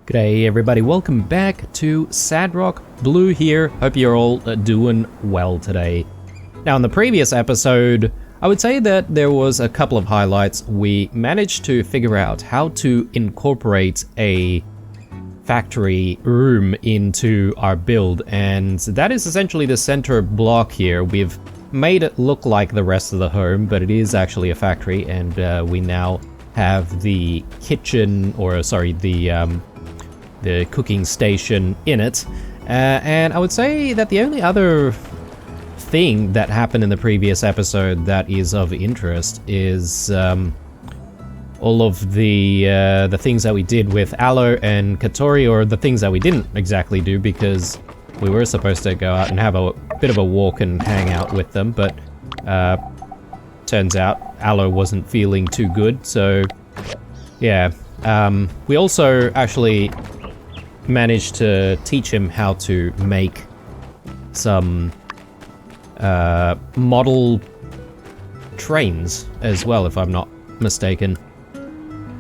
G'day everybody, welcome back to Sandrock. Blue here, hope you're all doing well today. Now in the previous episode, I would say that there was a couple of highlights. We managed to figure out how to incorporate a factory room into our build, and that is essentially the center block here. We've made it look like the rest of the home, but it is actually a factory, and we now have the kitchen, or sorry, the cooking station in it. And I would say that the only other thing that happened in the previous episode that is of interest is all of the things that we did with Aloe and Katori, or the things that we didn't exactly do, because we were supposed to go out and have a bit of a walk and hang out with them, but turns out Aloe wasn't feeling too good, so yeah. We also actually managed to teach him how to make some model trains as well, if I'm not mistaken.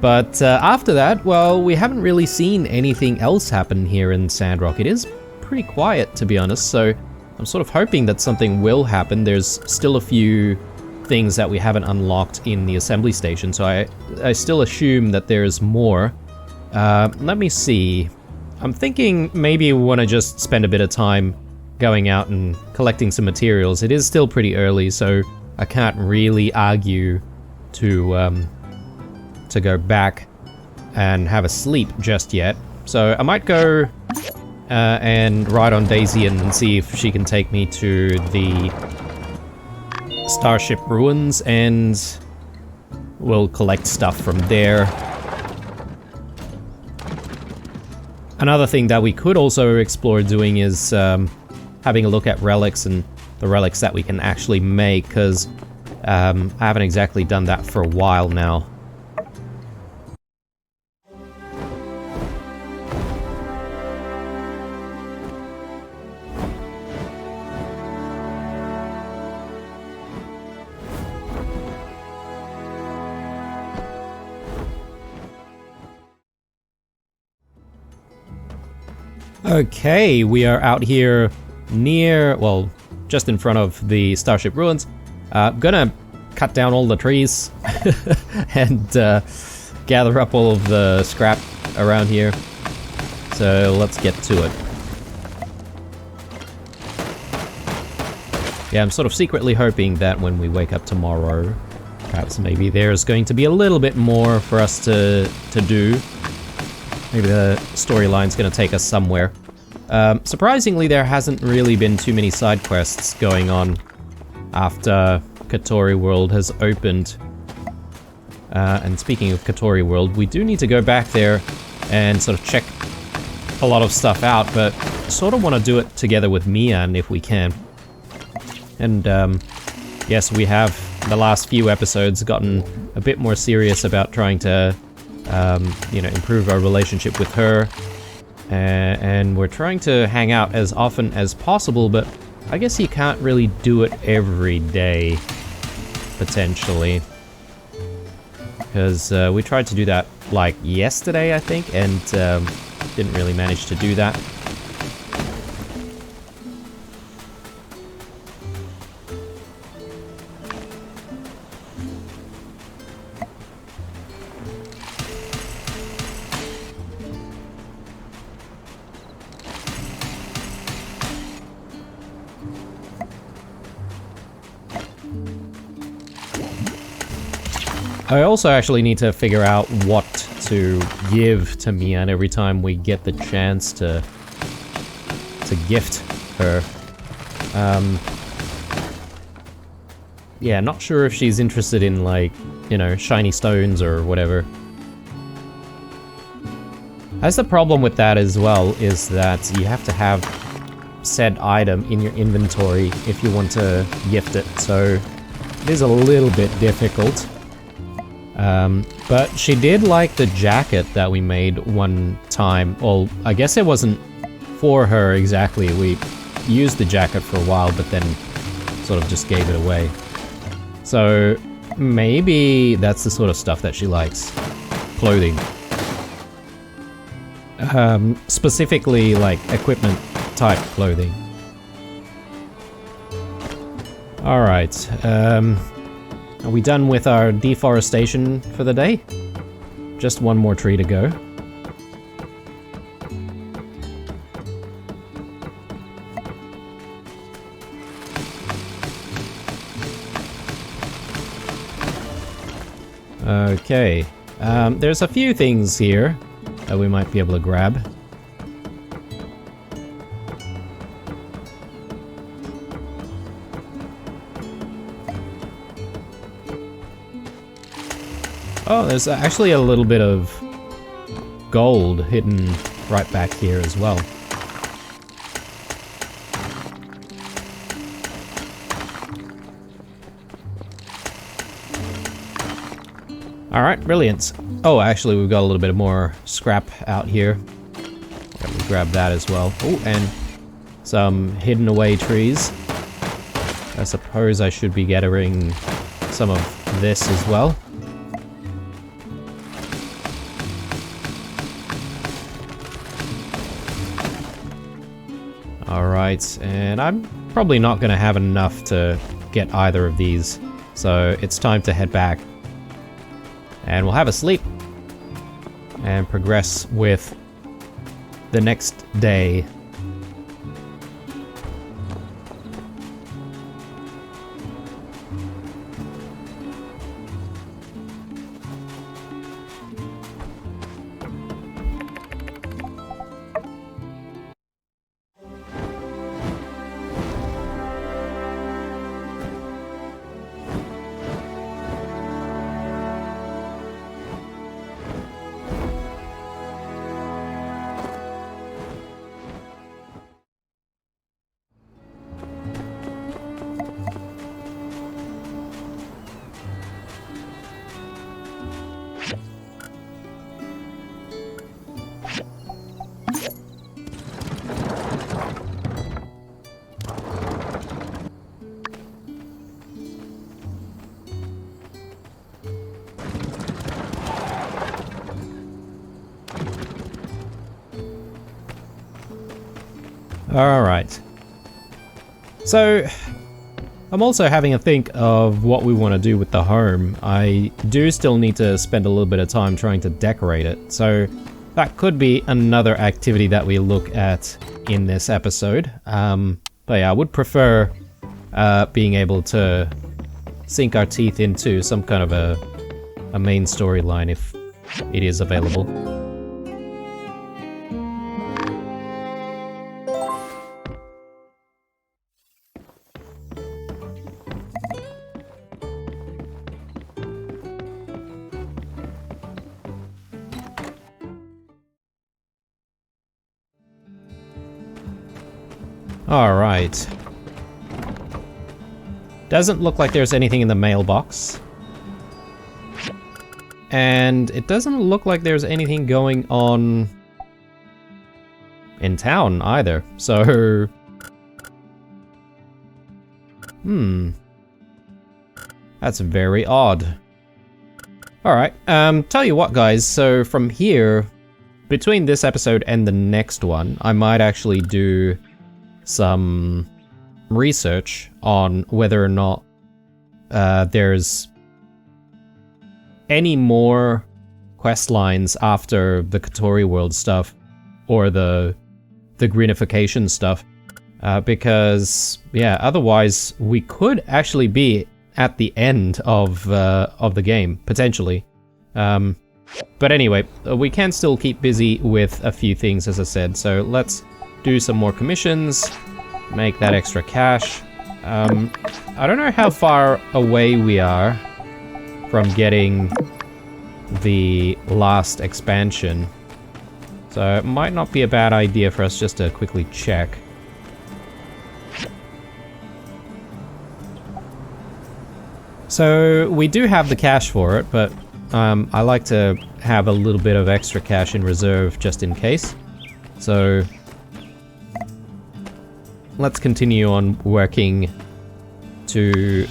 But after that, well, we haven't really seen anything else happen here in Sandrock. It is pretty quiet, to be honest, so I'm sort of hoping that something will happen. There's still a few things that we haven't unlocked in the assembly station, so I still assume that there's more. Let me see. I'm thinking maybe we want to just spend a bit of time going out and collecting some materials. It is still pretty early, so I can't really argue to go back and have a sleep just yet. So I might go and ride on Daisy and see if she can take me to the Starship Ruins, and we'll collect stuff from there. Another thing that we could also explore doing is having a look at relics and the relics that we can actually make, because I haven't exactly done that for a while now. Okay, we are out here near, well, just in front of the Starship Ruins. Gonna cut down all the trees and gather up all of the scrap around here. So let's get to it. Yeah, I'm sort of secretly hoping that when we wake up tomorrow, perhaps maybe there's going to be a little bit more for us to do. Maybe the storyline's going to take us somewhere. Surprisingly, there hasn't really been too many side quests going on after Katori World has opened. And speaking of Katori World, we do need to go back there and sort of check a lot of stuff out, but sort of want to do it together with Mian if we can. And yes, we have, the last few episodes, gotten a bit more serious about trying to you know, improve our relationship with her, and we're trying to hang out as often as possible, but I guess you can't really do it every day, potentially, because we tried to do that like yesterday, I think, and didn't really manage to do that. I also actually need to figure out what to give to Mian every time we get the chance to gift her. Yeah, not sure if she's interested in, like, you know, shiny stones or whatever. As the problem with that as well is that you have to have said item in your inventory if you want to gift it, so it is a little bit difficult. But she did like the jacket that we made one time. Well, I guess it wasn't for her exactly. We used the jacket for a while, but then sort of just gave it away. So maybe that's the sort of stuff that she likes. Clothing. specifically like equipment type clothing. Alright, are we done with our deforestation for the day? Just one more tree to go. Okay, there's a few things here that we might be able to grab. Oh, there's actually a little bit of gold hidden right back here as well. Alright, brilliant. Oh, actually we've got a little bit more scrap out here. Let me grab that as well. Oh, and some hidden away trees. I suppose I should be gathering some of this as well. Alright, and I'm probably not going to have enough to get either of these, so it's time to head back. And we'll have a sleep and progress with the next day. Alright. So, I'm also having a think of what we want to do with the home. I do still need to spend a little bit of time trying to decorate it, so that could be another activity that we look at in this episode. But yeah, I would prefer being able to sink our teeth into some kind of a main storyline if it is available. Alright. Doesn't look like there's anything in the mailbox. And it doesn't look like there's anything going on in town either, so... That's very odd. Alright, tell you what guys, so from here, between this episode and the next one, I might actually do some research on whether or not there's any more quest lines after the Katori World stuff or the greenification stuff, because yeah, otherwise we could actually be at the end of the game potentially. But anyway, we can still keep busy with a few things, as I said. So let's do some more commissions, make that extra cash. I don't know how far away we are from getting the last expansion, so it might not be a bad idea for us just to quickly check. So we do have the cash for it, but I like to have a little bit of extra cash in reserve just in case. So let's continue on working to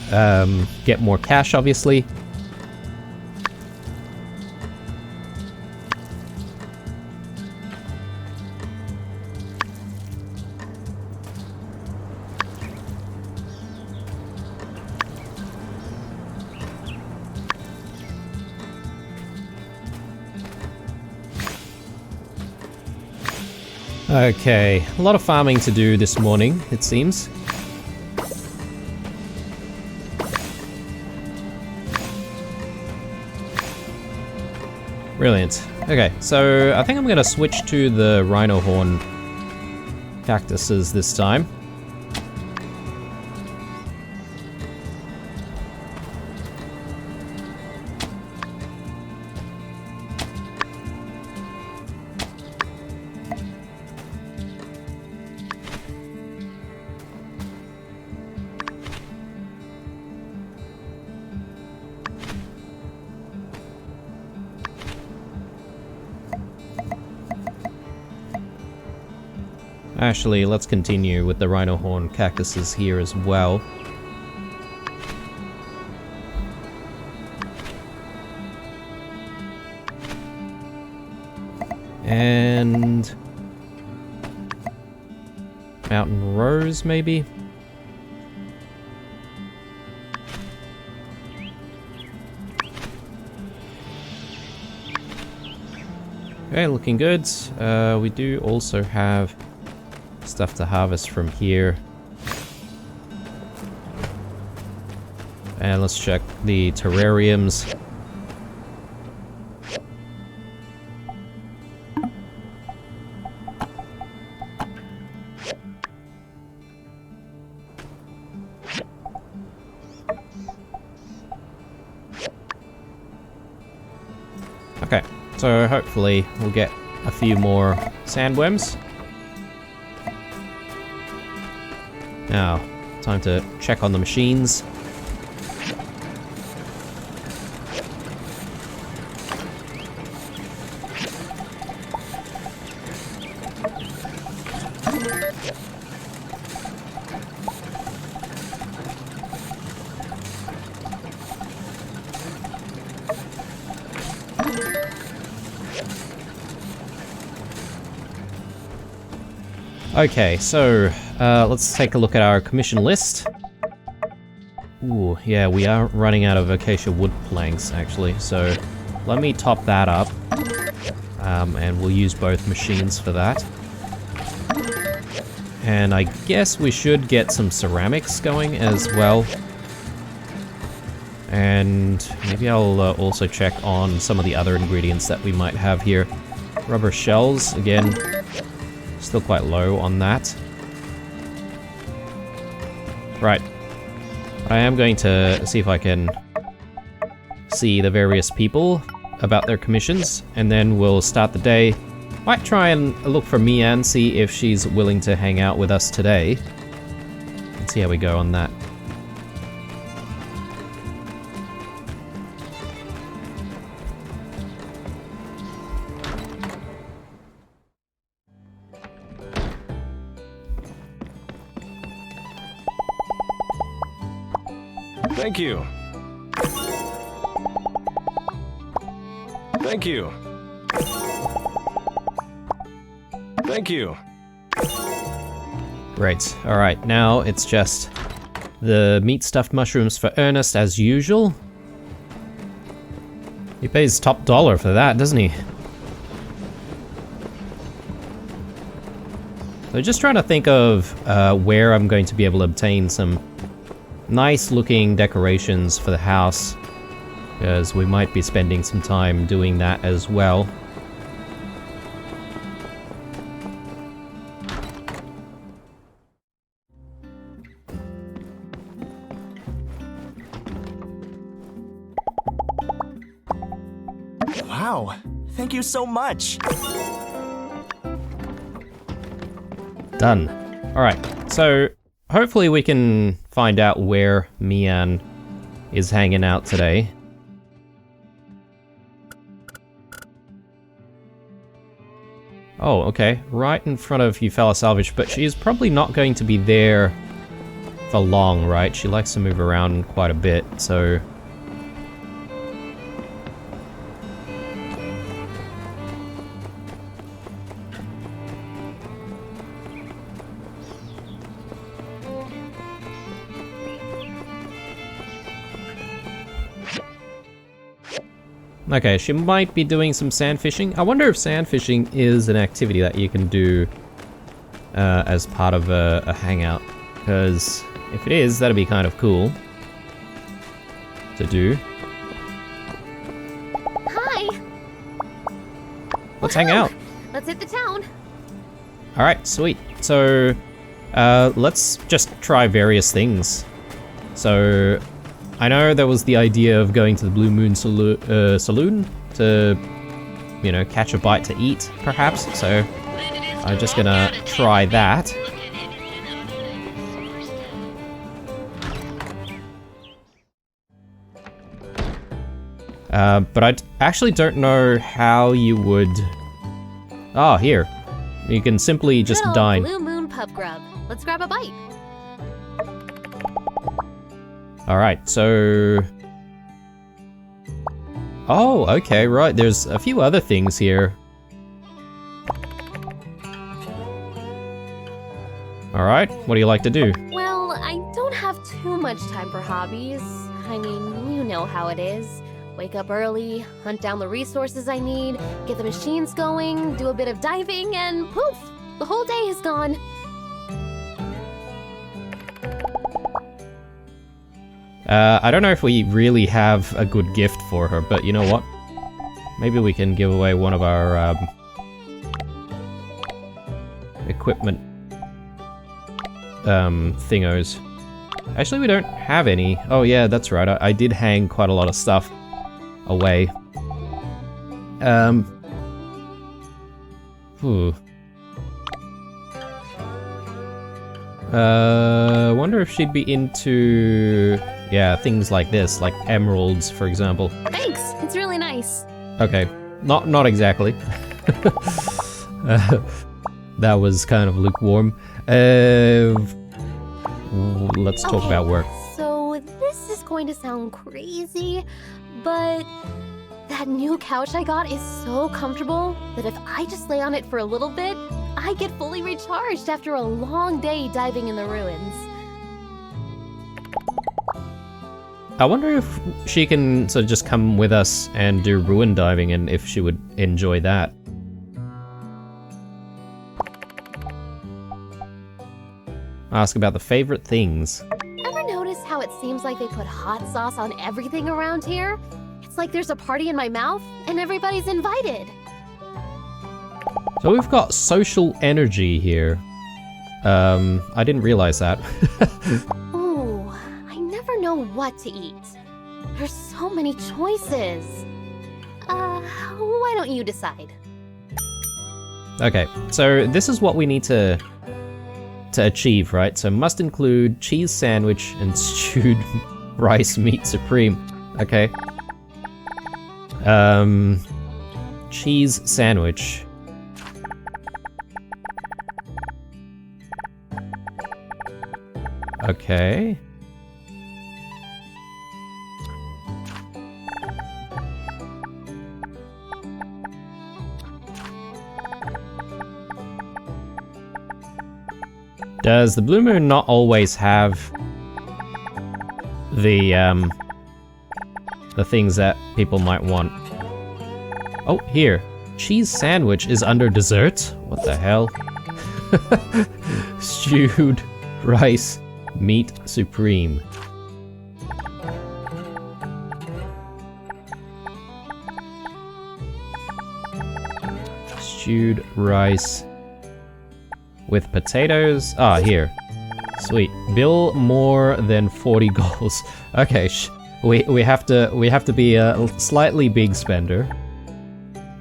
get more cash, obviously. Okay, a lot of farming to do this morning, it seems. Brilliant. Okay, so I think I'm gonna switch to the rhino horn cactuses this time. Actually, let's continue with the rhino horn cactuses here as well. And mountain rose, maybe? Okay, looking good. We do also have stuff to harvest from here. And let's check the terrariums. Okay, so hopefully we'll get a few more sandworms. Now, time to check on the machines. Okay, so let's take a look at our commission list. Ooh, yeah, we are running out of acacia wood planks, actually, so let me top that up. And we'll use both machines for that. And I guess we should get some ceramics going as well. And maybe I'll also check on some of the other ingredients that we might have here. Rubber shells, again, still quite low on that. Right. I am going to see if I can see the various people about their commissions, and then we'll start the day. Might try and look for Mian, see if she's willing to hang out with us today. Let's see how we go on that. Thank you. Thank you. Thank you. Great. Alright, now it's just the meat stuffed mushrooms for Ernest as usual. He pays top dollar for that, doesn't he? So just trying to think of where I'm going to be able to obtain some nice looking decorations for the house, because we might be spending some time doing that as well. Wow, thank you so much. Done. Alright, so hopefully we can find out where Mian is hanging out today. Oh, okay. Right in front of Euphella Salvage, but she's probably not going to be there for long, right? She likes to move around quite a bit, so... Okay, she might be doing some sand fishing. I wonder if sand fishing is an activity that you can do as part of a hangout. Because if it is, that'd be kind of cool to do. Hi! Let's hang out. Let's hit the town. Alright, sweet. So, let's just try various things. So, I know there was the idea of going to the Blue Moon Saloon to, you know, catch a bite to eat, perhaps. So, I'm just gonna try that. But I actually don't know how you would... Oh, here. You can simply just Good old dine. Blue Moon pub grub. Let's grab a bite. Alright, so... Oh, okay, right. There's a few other things here. Alright, what do you like to do? Well, I don't have too much time for hobbies. I mean, you know how it is. Wake up early, hunt down the resources I need, get the machines going, do a bit of diving, and poof! The whole day is gone. I don't know if we really have a good gift for her, but you know what? Maybe we can give away one of our equipment thingos. Actually, we don't have any. Oh yeah, that's right. I did hang quite a lot of stuff away. Wonder if she'd be into, yeah, things like this, like emeralds, for example. Thanks, it's really nice. Okay, not exactly. That was kind of lukewarm. Let's talk about work. So this is going to sound crazy, but that new couch I got is so comfortable that if I just lay on it for a little bit, I get fully recharged after a long day diving in the ruins. I wonder if she can sort of just come with us and do ruin diving, and if she would enjoy that. Ask about the favorite things. Ever notice how it seems like they put hot sauce on everything around here? It's like there's a party in my mouth and everybody's invited. So we've got social energy here. I didn't realize that. Ooh, I never know what to eat. There's so many choices. Why don't you decide? Okay, so this is what we need to achieve, right? So must include cheese sandwich and stewed rice meat supreme. Okay. Cheese sandwich. Okay. Does the Blue Moon not always have the things that people might want? Oh, here. Cheese sandwich is under dessert? What the hell? Stewed rice meat supreme. Stewed rice with potatoes. Ah, here. Sweet. Bill more than 40 goals. Okay, we have to be a slightly big spender.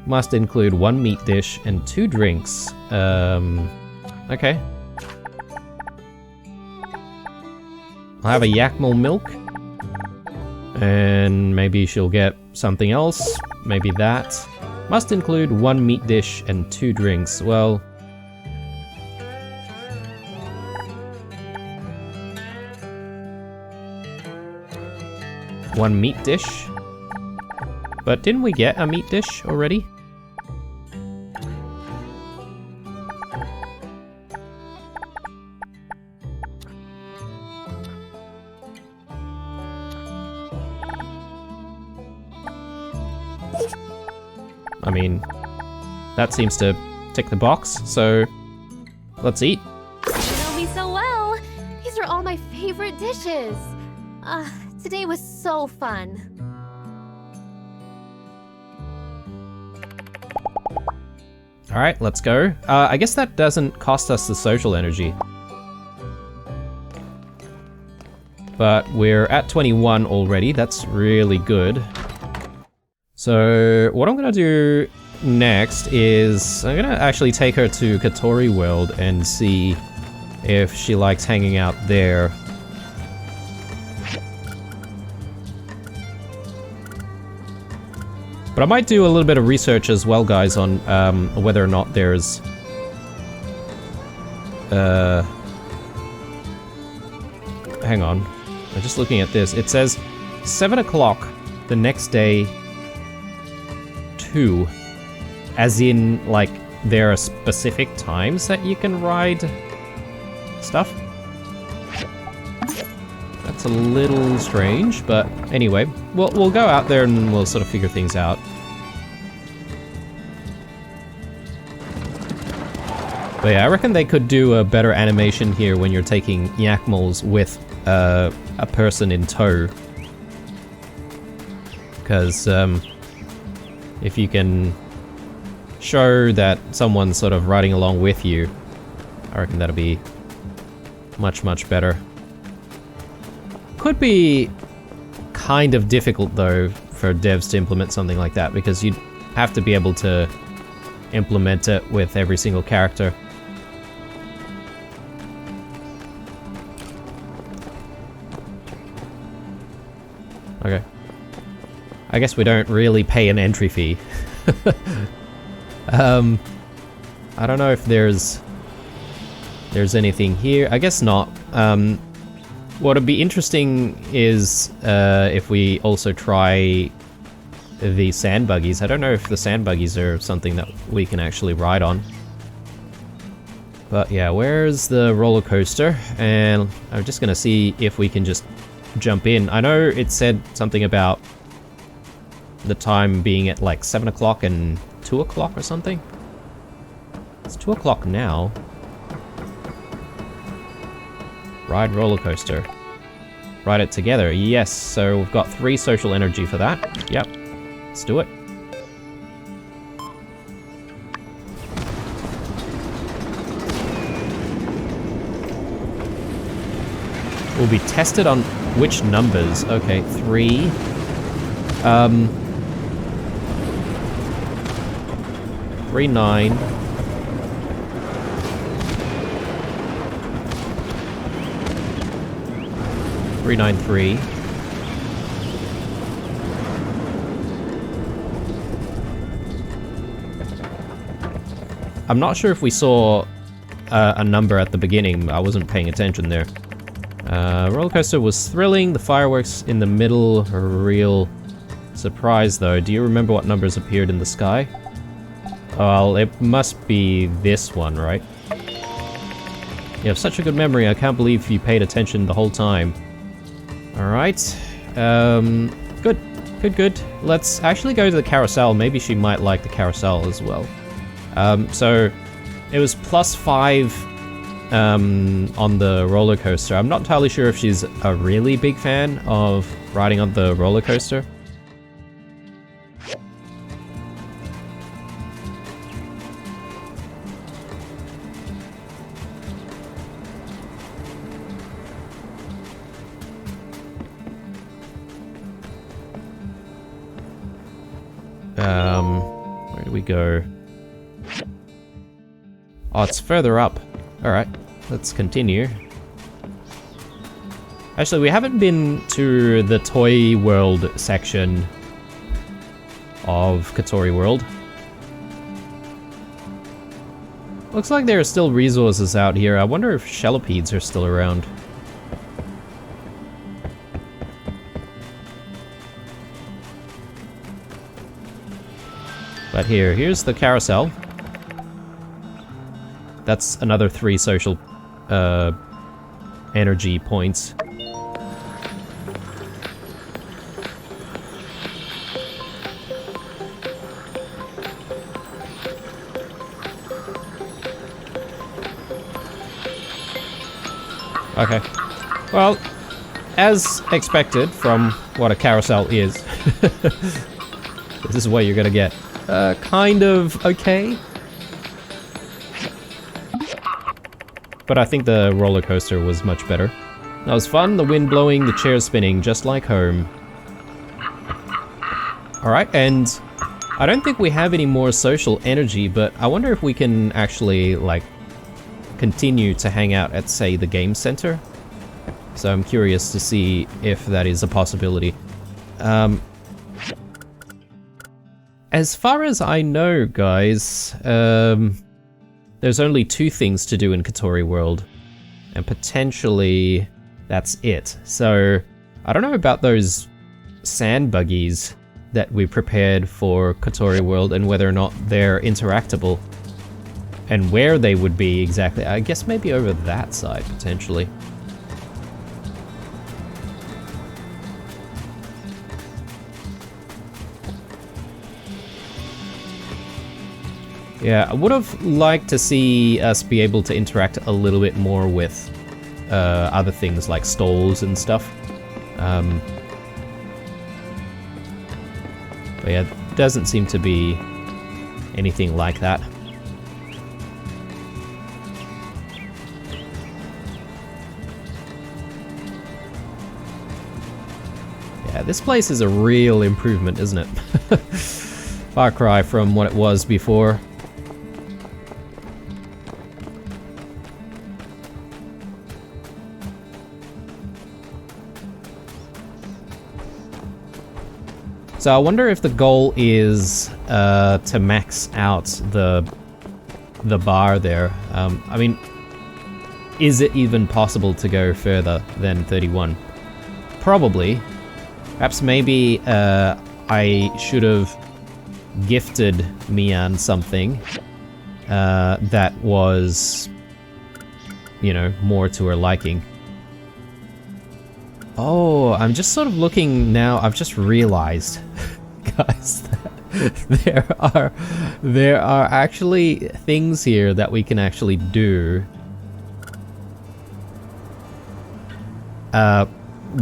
Must include 1 meat dish and 2 drinks. Okay. I'll have a Yakmel milk. And maybe she'll get something else. Maybe that. Must include 1 meat dish and 2 drinks. Well... one meat dish? But didn't we get a meat dish already? I mean, that seems to tick the box, so let's eat. You know me so well. These are all my favorite dishes. Today was so fun. All right, let's go. I guess that doesn't cost us the social energy. But we're at 21 already. That's really good. So what I'm gonna do next is I'm gonna actually take her to Katori World and see if she likes hanging out there. But I might do a little bit of research as well, guys, on whether or not there's hang on. I'm just looking at this. It says 7 o'clock the next day 2. As in, like, there are specific times that you can ride stuff. That's a little strange, but anyway, we'll go out there and we'll sort of figure things out. But yeah, I reckon they could do a better animation here when you're taking Yakmals with a person in tow. Because if you can show that someone's sort of riding along with you, I reckon that'll be much, much better. Could be kind of difficult though for devs to implement something like that, because you'd have to be able to implement it with every single character. Okay. I guess we don't really pay an entry fee. I don't know if there's anything here. I guess not. What would be interesting is if we also try the sand buggies. I don't know if the sand buggies are something that we can actually ride on. But yeah, where's the roller coaster? And I'm just gonna see if we can just jump in. I know it said something about the time being at like 7 o'clock and 2 o'clock or something. It's 2 o'clock now. Ride roller coaster. Ride it together. Yes, so we've got 3 social energy for that. Yep. Let's do it. Will be tested on which numbers? Okay, 3. 3, 9. 393. I'm not sure if we saw a number at the beginning. I wasn't paying attention there. Roller coaster was thrilling. The fireworks in the middle are a real surprise, though. Do you remember what numbers appeared in the sky? Well, it must be this one, right? You have such a good memory. I can't believe you paid attention the whole time. Alright. Good. Good. Let's actually go to the carousel. Maybe she might like the carousel as well. So it was +5 on the roller coaster. I'm not entirely sure if she's a really big fan of riding on the roller coaster. Where do we go? Oh, it's further up. Alright, let's continue. Actually, we haven't been to the Toy World section of Katori World. Looks like there are still resources out here. I wonder if Shellipedes are still around. But here's the carousel. That's another 3 social energy points. Okay. Well, as expected from what a carousel is, this is what you're gonna get. Kind of okay. But I think the roller coaster was much better. That was fun, the wind blowing, the chairs spinning, just like home. Alright, and I don't think we have any more social energy, but I wonder if we can actually, like, continue to hang out at, say, the game center. So I'm curious to see if that is a possibility. As far as I know, guys, there's only 2 things to do in Kotori World, and potentially that's it. So I don't know about those sand buggies that we prepared for Kotori World and whether or not they're interactable and where they would be exactly. I guess maybe over that side potentially. Yeah, I would have liked to see us be able to interact a little bit more with other things like stalls and stuff. But yeah, doesn't seem to be anything like that. Yeah, this place is a real improvement, isn't it? Far cry from what it was before. So I wonder if the goal is to max out the bar there. I mean, is it even possible to go further than 31? Probably. Perhaps maybe I should have gifted Mian something that was, you know, more to her liking. Oh, I'm just sort of looking now. I've just realized, guys, that there are actually things here that we can actually do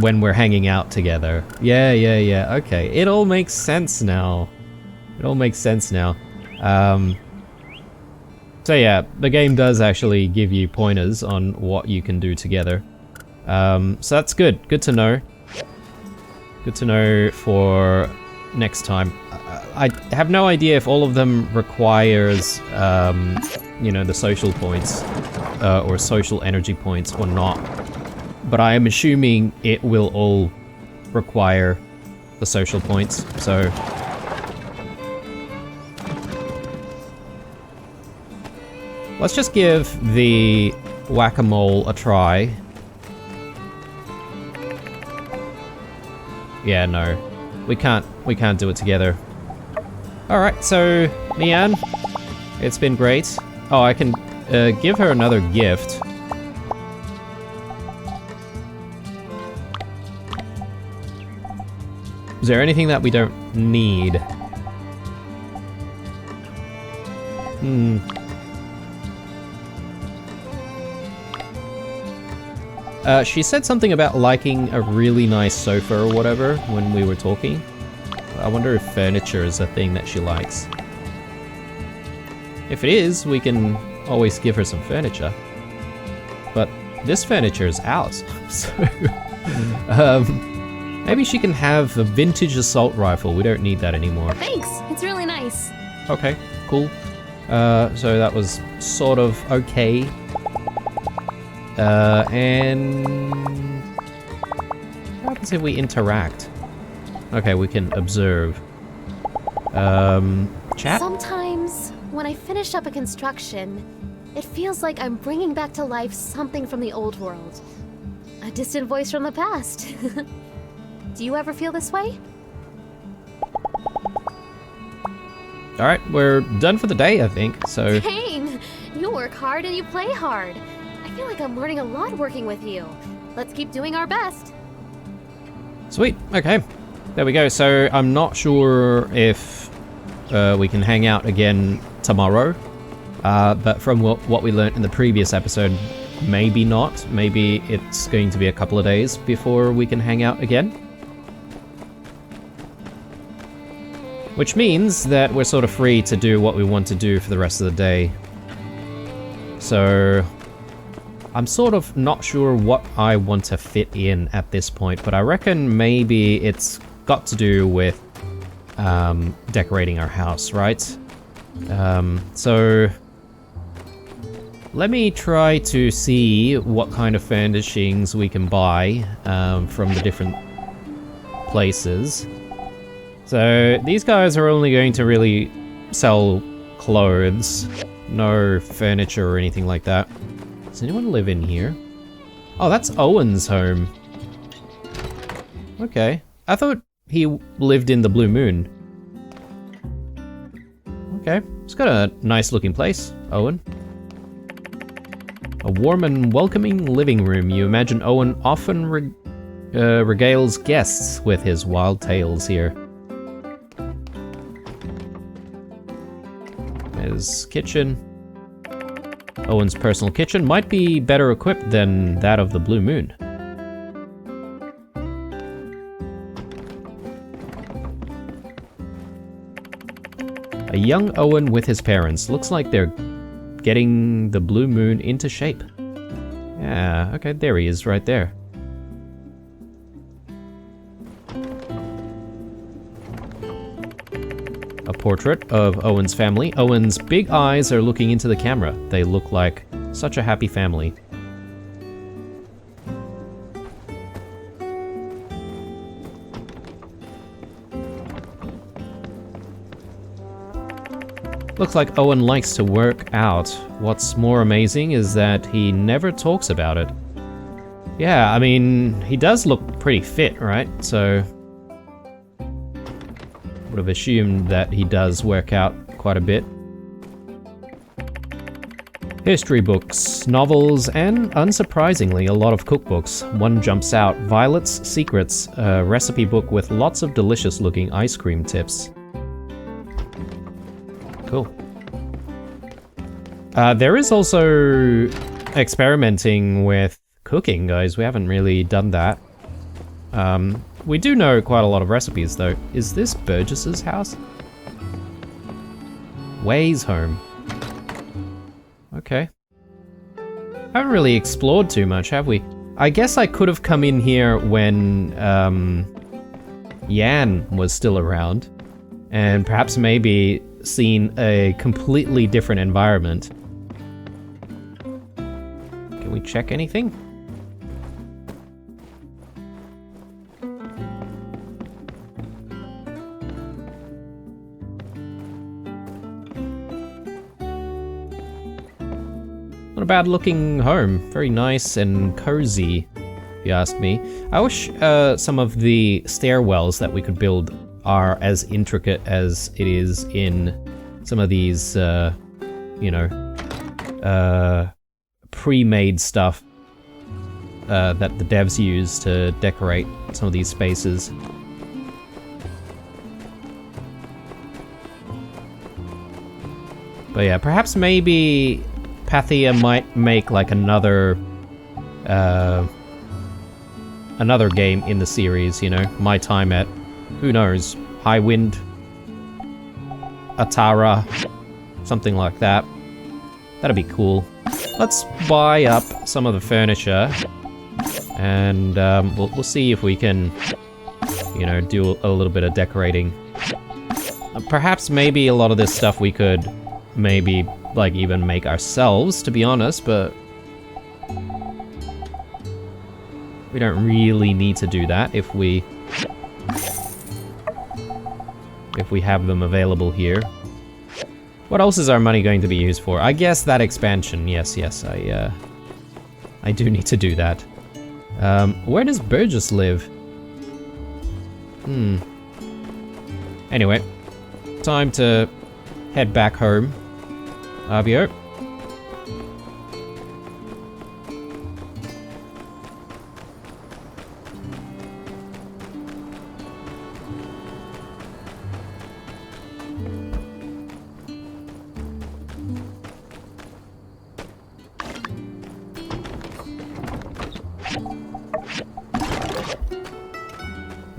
when we're hanging out together. Yeah. Okay, it all makes sense now. It all makes sense now. So yeah, the game does actually give you pointers on what you can do together. So that's good. Good to know. Good to know for next time. I have no idea if all of them requires, you know, the social points or social energy points or not. But I am assuming it will all require the social points. So let's just give the whack-a-mole a try. Yeah, no. We can't do it together. Alright, so Mian, it's been great. Oh, I can give her another gift. Is there anything that we don't need? She said something about liking a really nice sofa or whatever when we were talking. I wonder if furniture is a thing that she likes. If it is, we can always give her some furniture. But this furniture is ours, so... maybe she can have a vintage assault rifle. We don't need that anymore. Thanks, it's really nice. Okay, cool. So that was sort of okay. And what happens if we interact? Okay, we can observe. Chat? Sometimes, when I finish up a construction, it feels like I'm bringing back to life something from the old world. A distant voice from the past. Do you ever feel this way? Alright, we're done for the day, I think, so... Kane, you work hard and you play hard. I feel like I'm learning a lot working with you. Let's keep doing our best. Sweet, okay. There we go. So I'm not sure if we can hang out again tomorrow. But from what we learned in the previous episode, maybe not. Maybe it's going to be a couple of days before we can hang out again. Which means that we're sort of free to do what we want to do for the rest of the day. So I'm sort of not sure what I want to fit in at this point, but I reckon maybe it's got to do with decorating our house, right? So let me try to see what kind of furnishings we can buy from the different places. So these guys are only going to really sell clothes, no furniture or anything like that. Does anyone live in here? Oh, that's Owen's home. Okay. I thought he lived in the Blue Moon. Okay. It's got a nice looking place, Owen. A warm and welcoming living room. You imagine Owen often regales guests with his wild tales here. There's kitchen. Owen's personal kitchen might be better equipped than that of the Blue Moon. A young Owen with his parents. Looks like they're getting the Blue Moon into shape. Yeah, okay, there he is right there. A portrait of Owen's family. Owen's big eyes are looking into the camera. They look like such a happy family. Looks like Owen likes to work out. What's more amazing is that he never talks about it. Yeah, I mean, he does look pretty fit, right? So would have assumed that he does work out quite a bit. History books, novels, and unsurprisingly, a lot of cookbooks. One jumps out, Violet's Secrets, a recipe book with lots of delicious looking ice cream tips. Cool. There is also experimenting with cooking, guys. We haven't really done that. We do know quite a lot of recipes, though. Is this Burgess's house? Way's home. Okay. Haven't really explored too much, have we? I guess I could have come in here when Yan was still around, and perhaps maybe seen a completely different environment. Can we check anything? Not a bad looking home. Very nice and cozy, if you ask me. I wish some of the stairwells that we could build are as intricate as it is in some of these, pre-made stuff that the devs use to decorate some of these spaces. But yeah, perhaps maybe Pathia might make like another game in the series, you know, My Time at, who knows, Highwind, Atara, something like that. That'd be cool. Let's buy up some of the furniture, and we'll see if we can, you know, do a little bit of decorating. Perhaps maybe a lot of this stuff we could maybe like even make ourselves, to be honest, but we don't really need to do that if we have them available here. What else is our money going to be used for? I guess that expansion. Yes, I do need to do that. Where does Burgess live? Anyway, time to head back home. Avio.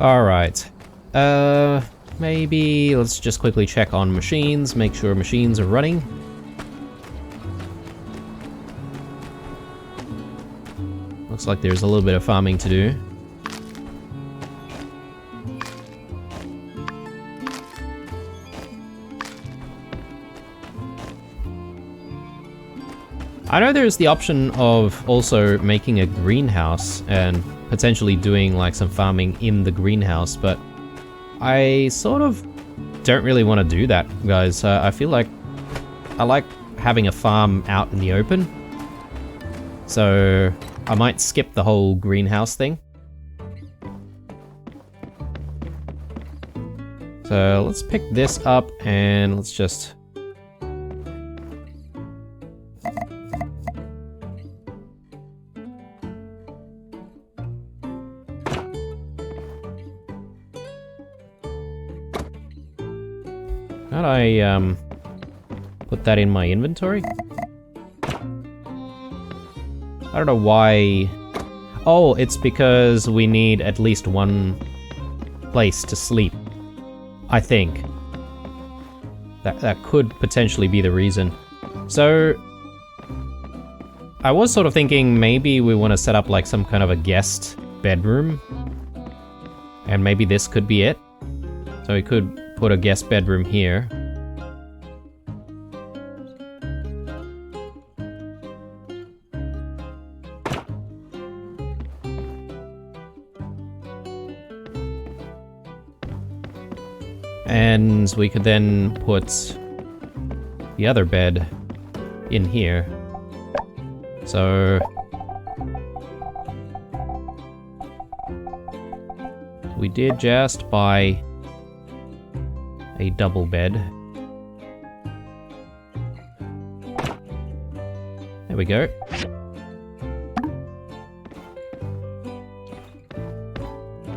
Alright. Maybe let's just quickly check on machines, make sure machines are running. Looks like there's a little bit of farming to do. I know there's the option of also making a greenhouse and potentially doing like some farming in the greenhouse, but I sort of don't really want to do that, guys. I feel like I like having a farm out in the open, so I might skip the whole greenhouse thing. So let's pick this up and let's just... How'd I put that in my inventory? I don't know why... Oh, it's because we need at least one place to sleep. I think. That could potentially be the reason. So... I was sort of thinking maybe we want to set up like some kind of a guest bedroom. And maybe this could be it. So we could put a guest bedroom here. And we could then put the other bed in here. So we did just buy a double bed. There we go.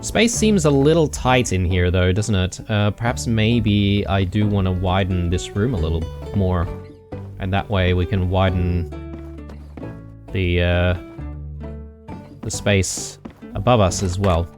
Space seems a little tight in here though, doesn't it? Perhaps maybe I do want to widen this room a little more. And that way we can widen the space above us as well.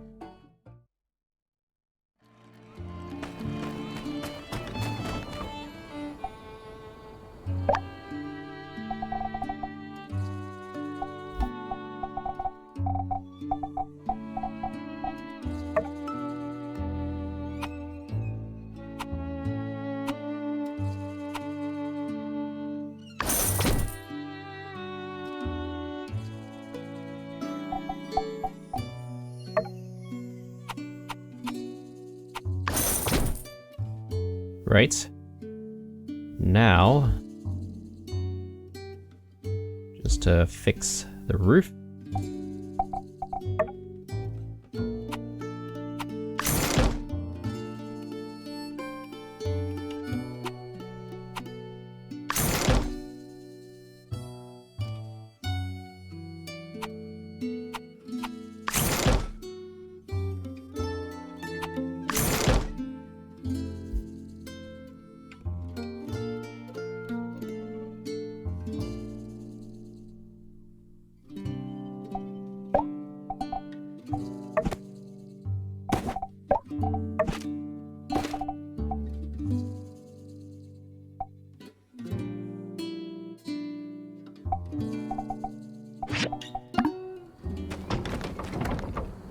Right. Now, just to fix the roof.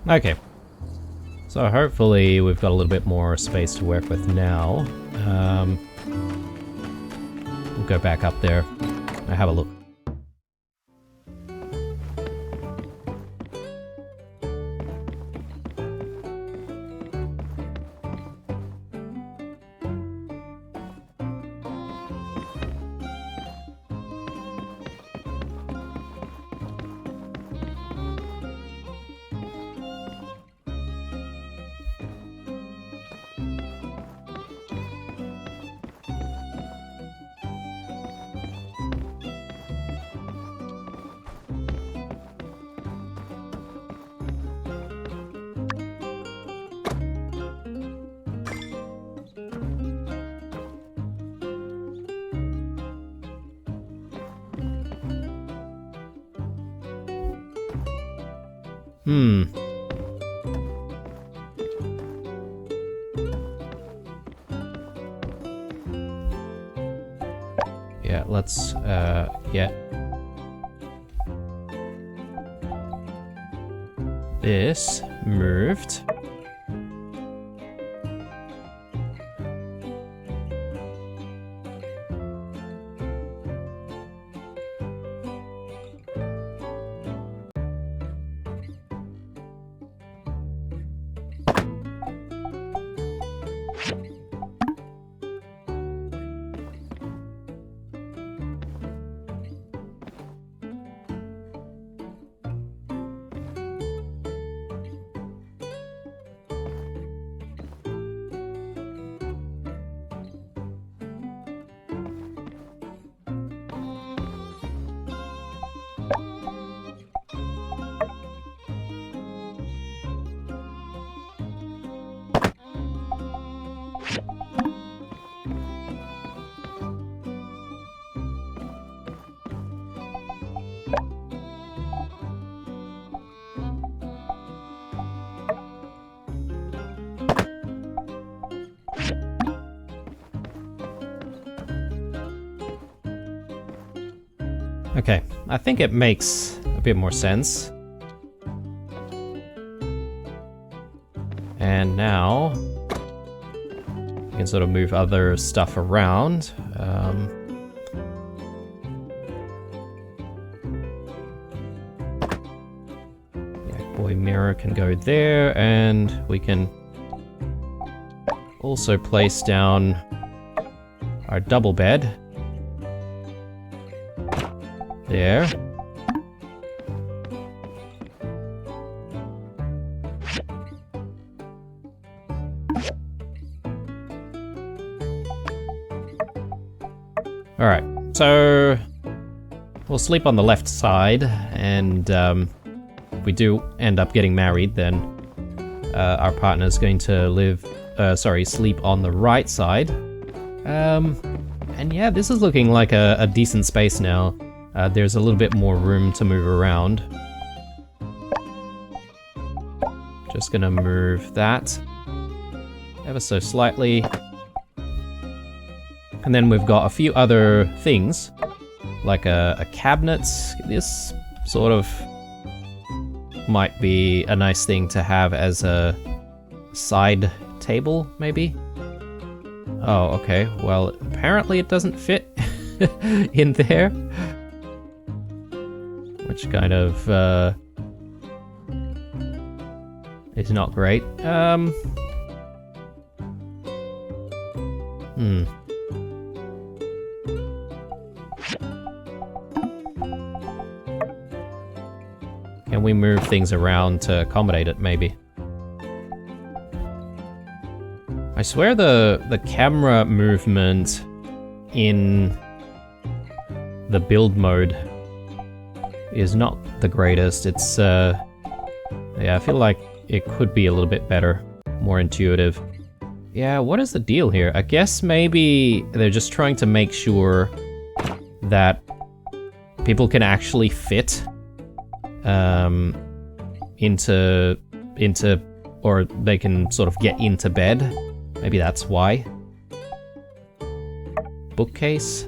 Okay, so hopefully we've got a little bit more space to work with now. We'll go back up there and have a look. let's get this moved. Okay, I think it makes a bit more sense. And now we can sort of move other stuff around. Yeah, boy mirror can go there, and we can also place down our double bed. There. Alright, so we'll sleep on the left side, and if we do end up getting married, then our partner's going to sleep on the right side. And yeah, this is looking like a decent space now. There's a little bit more room to move around. Just gonna move that ever so slightly. And then we've got a few other things, like a cabinet. This sort of might be a nice thing to have as a side table, maybe? Oh, okay. Well, apparently it doesn't fit in there. Which kind of is not great. Can we move things around to accommodate it, maybe? I swear the camera movement in the build mode is not the greatest. It's yeah, I feel like it could be a little bit better, more intuitive. Yeah, what is the deal here? I guess maybe they're just trying to make sure that people can actually fit into or they can sort of get into bed. Maybe that's why. Bookcase.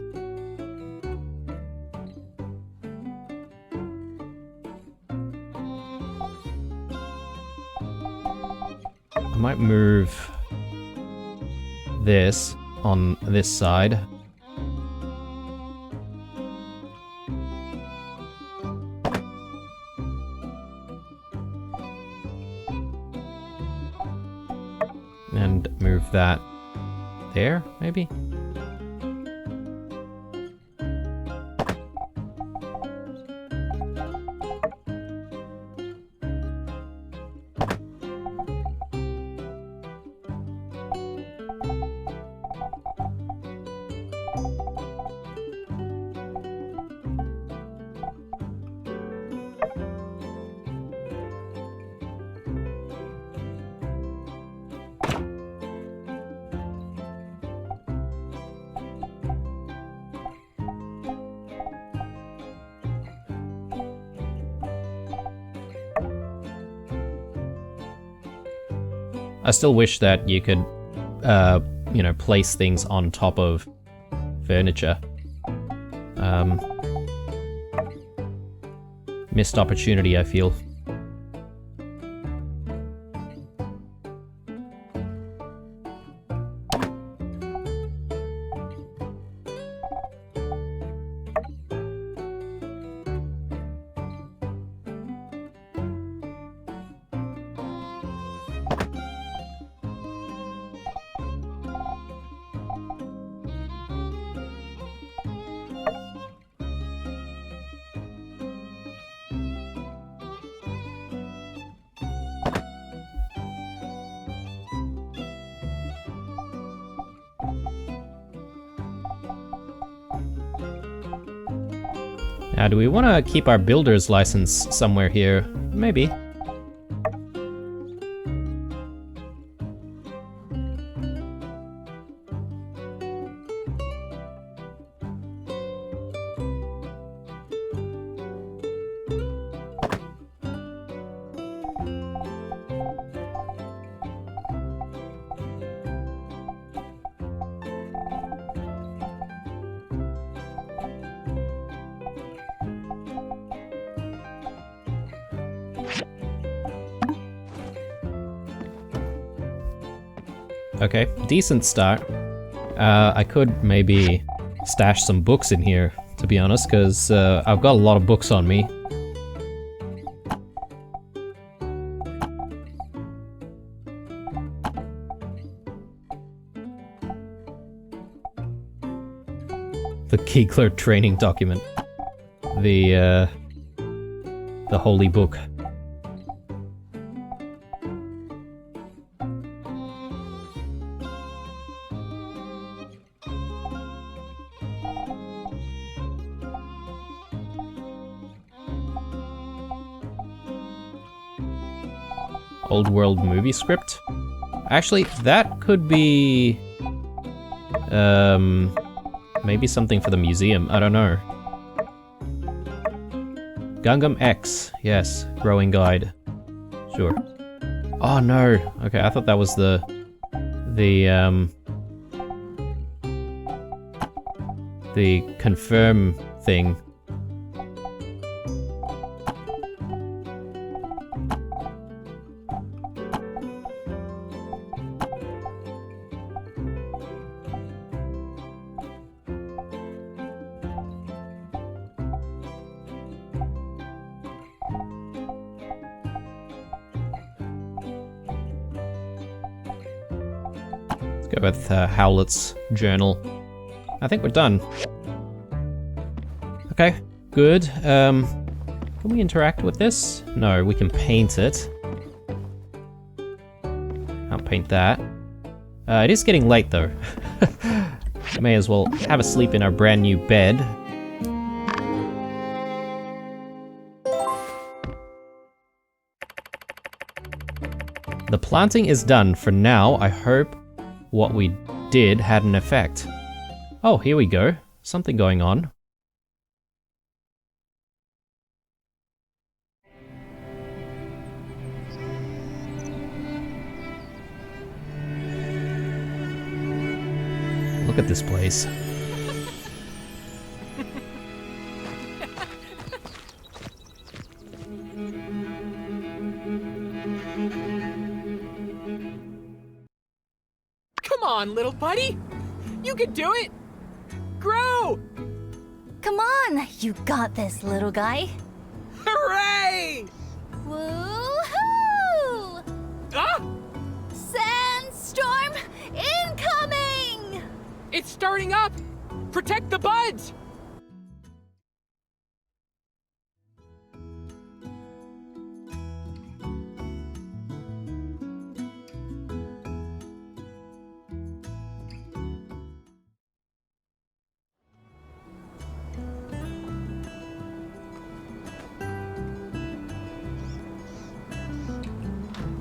I might move this on this side. And move that there, maybe? I still wish that you could, you know, place things on top of furniture. Missed opportunity, I feel. Now, do we want to keep our builder's license somewhere here? Maybe. Okay, decent start. I could maybe stash some books in here, to be honest, because I've got a lot of books on me. The Kegler training document. The holy book. Old world movie script? Actually, that could be... maybe something for the museum, I don't know. Gungam X, yes, growing guide. Sure. Oh no, okay, I thought that was the confirm thing. Go with Howlett's journal. I think we're done. Okay, good. Can we interact with this? No, we can paint it. Can't paint that. It is getting late though. May as well have a sleep in our brand new bed. The planting is done for now. I hope what we did had an effect. Oh, here we go. Something going on. Look at this place. Come on, little buddy! You can do it! Grow! Come on, you got this, little guy. Hooray! Woohoo! Ah! Sandstorm incoming! It's starting up! Protect the buds!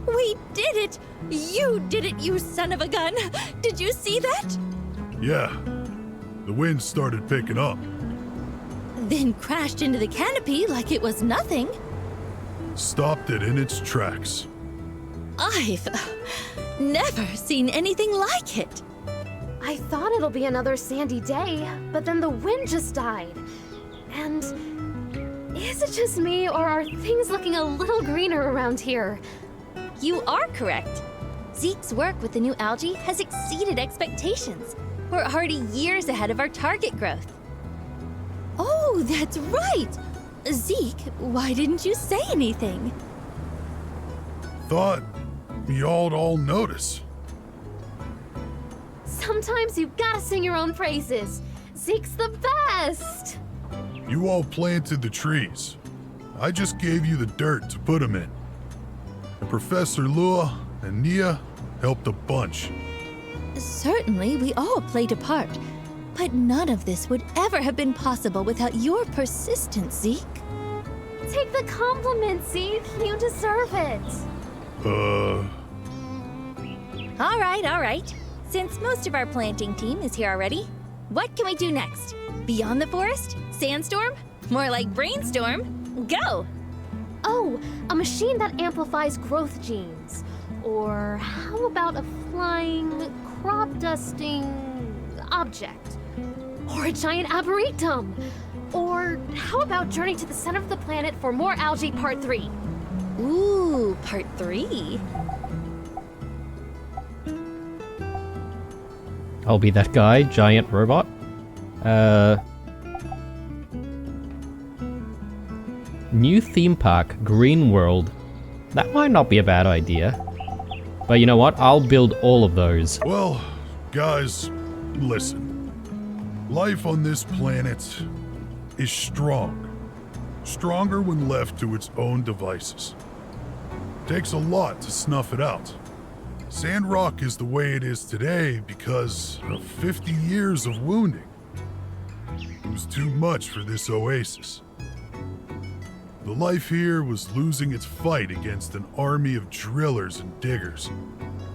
We did it! You did it, you son of a gun! Did you see that? Yeah. The wind started picking up. Then crashed into the canopy like it was nothing. Stopped it in its tracks. I've never seen anything like it. I thought it'll be another sandy day, but then the wind just died. And is it just me, or are things looking a little greener around here? You are correct. Zeke's work with the new algae has exceeded expectations. We're already years ahead of our target growth. Oh, that's right! Zeke, why didn't you say anything? Thought y'all'd all notice. Sometimes you gotta sing your own praises. Zeke's the best! You all planted the trees. I just gave you the dirt to put them in. And Professor Lua and Nia helped a bunch. Certainly, we all played a part. But none of this would ever have been possible without your persistence, Zeke. Take the compliment, Zeke. You deserve it. All right. Since most of our planting team is here already, what can we do next? Beyond the forest? Sandstorm? More like brainstorm? Go! Oh, a machine that amplifies growth genes. Or how about a flying, crop-dusting object? Or a giant arboretum? Or how about Journey to the Center of the Planet for More Algae Part 3? Ooh, part 3. I'll be that guy, giant robot. New theme park, Green World. That might not be a bad idea. But you know what? I'll build all of those. Well, guys, listen. Life on this planet is strong. Stronger when left to its own devices. Takes a lot to snuff it out. Sandrock is the way it is today because of 50 years of wounding. It was too much for this oasis. The life here was losing its fight against an army of drillers and diggers.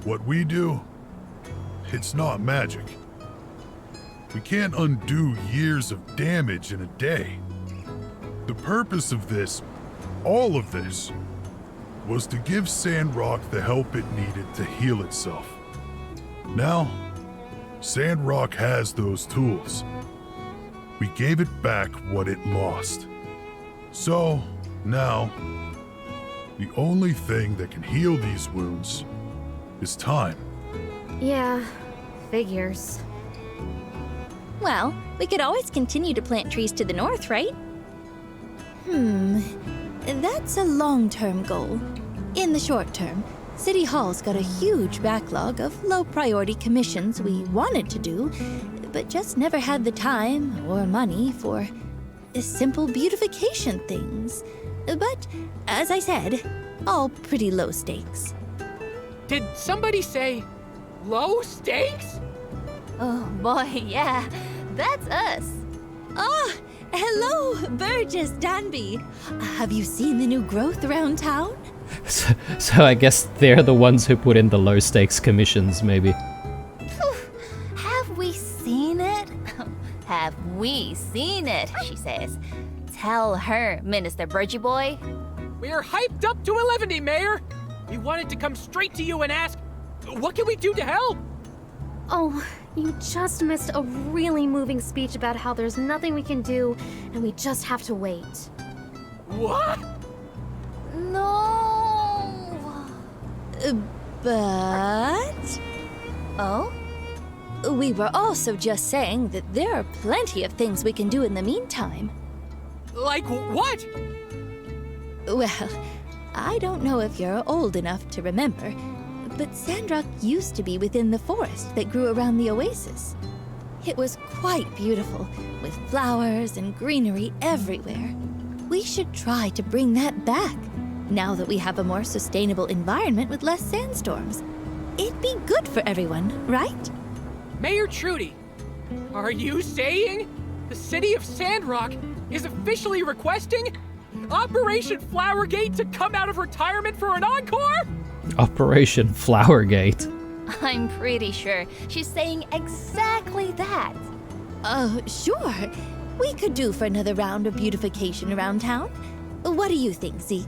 What we do, it's not magic. We can't undo years of damage in a day. The purpose of this, all of this, was to give Sandrock the help it needed to heal itself. Now, Sandrock has those tools. We gave it back what it lost. So, now, the only thing that can heal these wounds is time. Yeah, figures. Well, we could always continue to plant trees to the north, right? That's a long-term goal. In the short term, City Hall's got a huge backlog of low-priority commissions we wanted to do, but just never had the time or money for simple beautification things. But, as I said, all pretty low stakes. Did somebody say low stakes? Oh boy, yeah, that's us. Ah, hello, Burgess Danby. Have you seen the new growth around town? So I guess they're the ones who put in the low stakes commissions, maybe. Have we seen it? Have we seen it, she says. Tell her, Minister Burgie Boy. We're hyped up to 11, Mayor. We wanted to come straight to you and ask, what can we do to help? Oh, you just missed a really moving speech about how there's nothing we can do and we just have to wait. What? No. But... Oh? we were also just saying that there are plenty of things we can do in the meantime. Like what? Well, I don't know if you're old enough to remember, but Sandrock used to be within the forest that grew around the oasis. It was quite beautiful, with flowers and greenery everywhere. We should try to bring that back, now that we have a more sustainable environment with less sandstorms. It'd be good for everyone, right? Mayor Trudy, are you saying the city of Sandrock is officially requesting Operation Flowergate to come out of retirement for an encore? Operation Flowergate. I'm pretty sure she's saying exactly that. Sure. We could do for another round of beautification around town. What do you think, Zeke?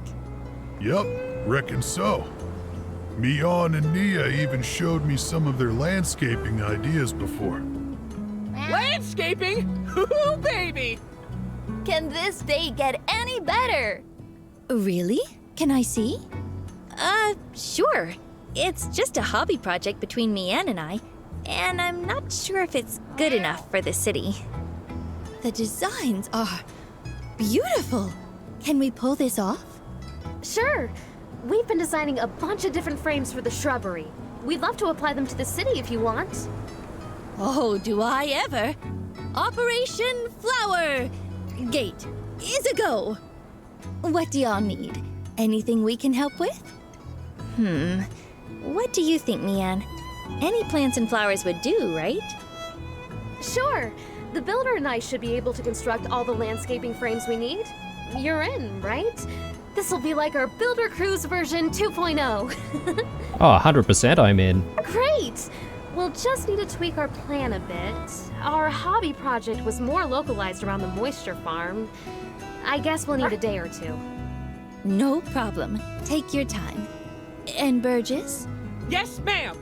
Yup, reckon so. Mion and Nia even showed me some of their landscaping ideas before. Landscaping? Ooh, baby! Can this day get any better? Really? Can I see? Sure. It's just a hobby project between Mian and I'm not sure if it's good enough for the city. The designs are beautiful. Can we pull this off? Sure. We've been designing a bunch of different frames for the shrubbery. We'd love to apply them to the city if you want. Oh, do I ever! Operation Flower Gate is a go! What do y'all need? Anything we can help with? What do you think, Mian? Any plants and flowers would do, right? Sure. The builder and I should be able to construct all the landscaping frames we need. You're in, right? This'll be like our Builder Cruise version 2.0. Oh, 100% I'm in. Great! We'll just need to tweak our plan a bit. Our hobby project was more localized around the moisture farm. I guess we'll need a day or two. No problem. Take your time. And Burgess? Yes, ma'am!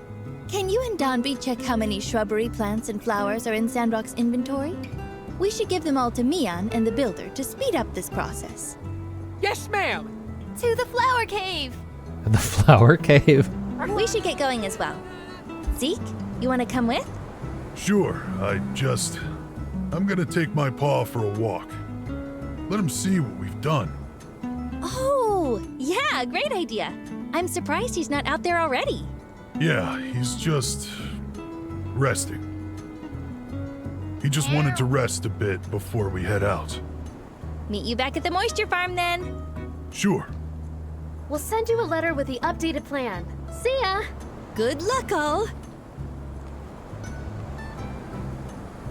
Can you and Donby check how many shrubbery plants and flowers are in Sandrock's inventory? We should give them all to Mian and the builder to speed up this process. Yes, ma'am! To the flower cave! The flower cave. We should get going as well. Zeke, you want to come with? Sure, I'm gonna take my paw for a walk. Let him see what we've done. Oh, yeah, great idea. I'm surprised he's not out there already. Yeah, he's just resting. He just wanted to rest a bit before we head out. Meet you back at the moisture farm then. Sure. We'll send you a letter with the updated plan. See ya! Good luck, all.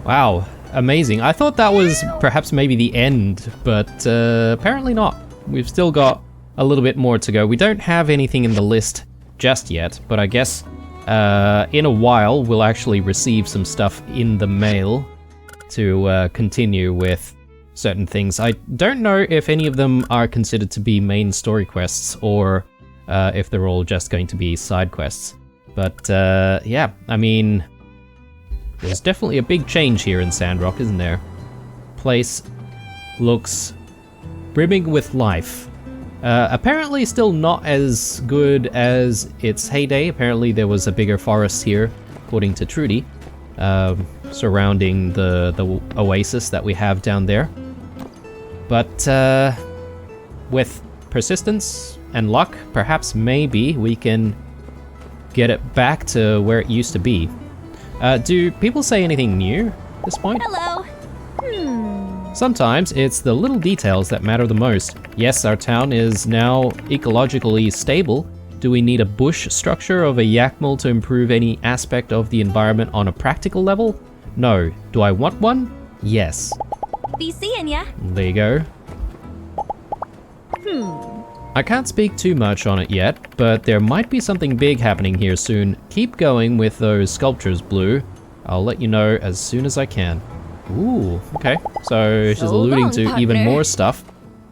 Wow, amazing. I thought that was perhaps maybe the end, but apparently not. We've still got a little bit more to go. We don't have anything in the list just yet, but I guess in a while we'll actually receive some stuff in the mail to continue with certain things. I don't know if any of them are considered to be main story quests or if they're all just going to be side quests. But yeah, I mean, there's definitely a big change here in Sandrock, isn't there? Place looks brimming with life. Apparently still not as good as its heyday. Apparently there was a bigger forest here, according to Trudy, surrounding the oasis that we have down there. But with persistence and luck, perhaps maybe we can get it back to where it used to be. Do people say anything new at this point? Hello. Sometimes it's the little details that matter the most. Yes, our town is now ecologically stable. Do we need a bush structure of a yakmel to improve any aspect of the environment on a practical level? No. Do I want one? Yes. Be seeing ya. There you go. I can't speak too much on it yet, but there might be something big happening here soon. Keep going with those sculptures, Blue. I'll let you know as soon as I can. Ooh, okay. So she's alluding to even more stuff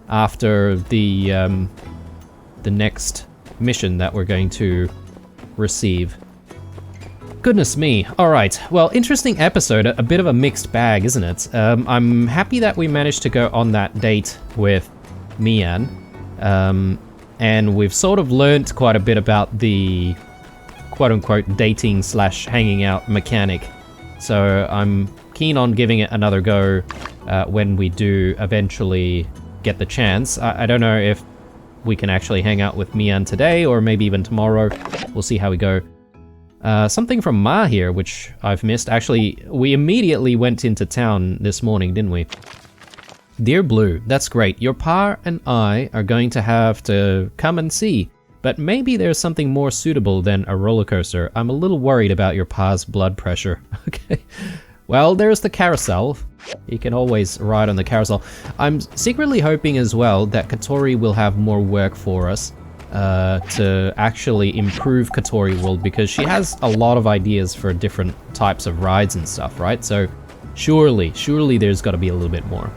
after the next mission that we're going to receive. Goodness me. Alright, well, interesting episode. A bit of a mixed bag, isn't it? I'm happy that we managed to go on that date with Mian. And we've sort of learnt quite a bit about the quote-unquote dating / hanging out mechanic. So I'm keen on giving it another go when we do eventually get the chance. I don't know if we can actually hang out with Mian today or maybe even tomorrow. We'll see how we go. Something from Ma here, which I've missed. Actually, we immediately went into town this morning, didn't we? Dear Blue, that's great. Your Pa and I are going to have to come and see, but maybe there's something more suitable than a roller coaster. I'm a little worried about your Pa's blood pressure. Okay. Well, there's the carousel. You can always ride on the carousel. I'm secretly hoping as well that Katori will have more work for us to actually improve Katori World, because she has a lot of ideas for different types of rides and stuff, right? So surely there's got to be a little bit more.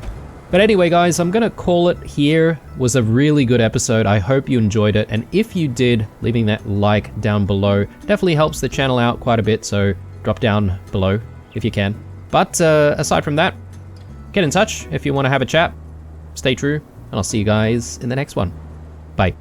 But anyway, guys, I'm gonna call it here. It was a really good episode. I hope you enjoyed it, and if you did, leaving that like down below definitely helps the channel out quite a bit, so drop down below if you can. But aside from that, Get in touch if you want to have a chat. Stay true, and I'll see you guys in the next one. Bye.